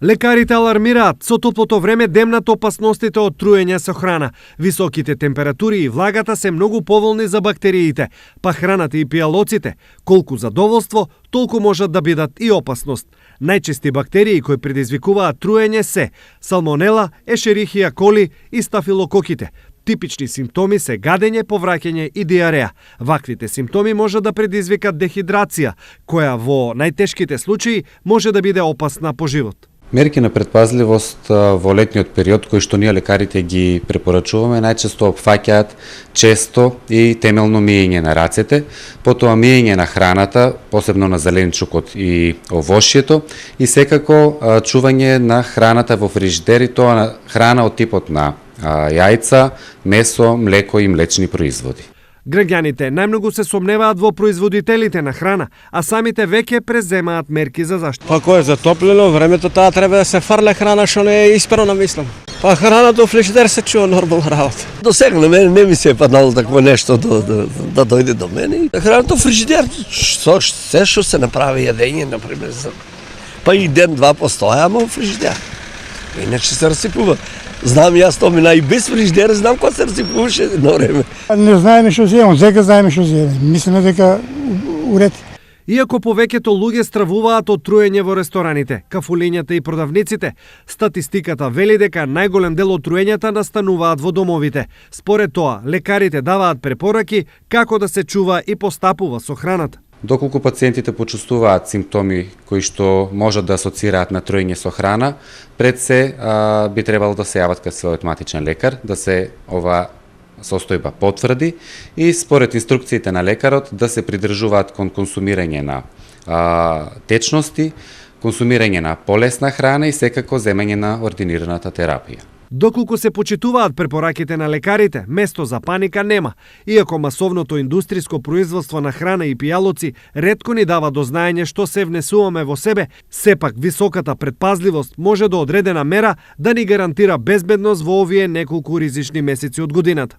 Лекарите алармираат, со топлото време демнат опасностите од труење со храна. Високите температури и влагата се многу поволни за бактериите, па храната и пијалоците, колку задоволство, толку можат да бидат и опасност. Најчести бактерии кои предизвикуваат труење се салмонела, ешерихија коли и стафилококите. Типични симптоми се гадење, повраќање и диареја. Ваквите симптоми може да предизвикат дехидрација, која во најтешките случаи може да биде опасна по живот. Мерки на предпазливост во летниот период кои што ние лекарите ги препорачуваме најчесто опфаќаат често и темелно миење на рацете, потоа миење на храната, посебно на зеленчукот и овошјето и секако чување на храната во фрижидер и тоа храна од типот на јајца, месо, млеко и млечни производи. Граѓаните најмногу се сомневаат во производителите на храна, а самите веќе преземаат мерки за заштита. Па кој е затоплено, времето таа треба да се фрле храна што не е испрана, мислам. Па храната во фрижидер се чува нормална работа. До сега на мене не ми се е паднало такво нешто да дојде до мене. Храната во фрижидер, се што се направи јадење, например, па и ден-два постоја, ама во фрижидер. Иначе се расипува. Знам јас тоа мина и без фрижидер, знам кога се расипуваше едно време. Не знаеме што земам, сега знаеме што земам. Мислиме дека уред. Иако повеќето луѓе стравуваат од труење во рестораните, кафулињата и продавниците, статистиката вели дека најголем дел од труењата настануваат во домовите. Според тоа, лекарите даваат препораки како да се чува и постапува со храната. Доколку пациентите почувствуваат симптоми кои што можат да асоцираат на труење со храна, пред се би требало да се јават кај својот матичен лекар, да се ова состојба потврди и според инструкциите на лекарот да се придржуваат кон консумирање на течности, консумирање на полесна храна и секако земање на ординираната терапија. Доколку се почитуваат препораките на лекарите, место за паника нема. Иако масовното индустриско производство на храна и пијалоци ретко ни дава до знаење што се внесуваме во себе, сепак високата предпазливост може до одредена мера да ни гарантира безбедност во овие неколку ризични месеци од годината.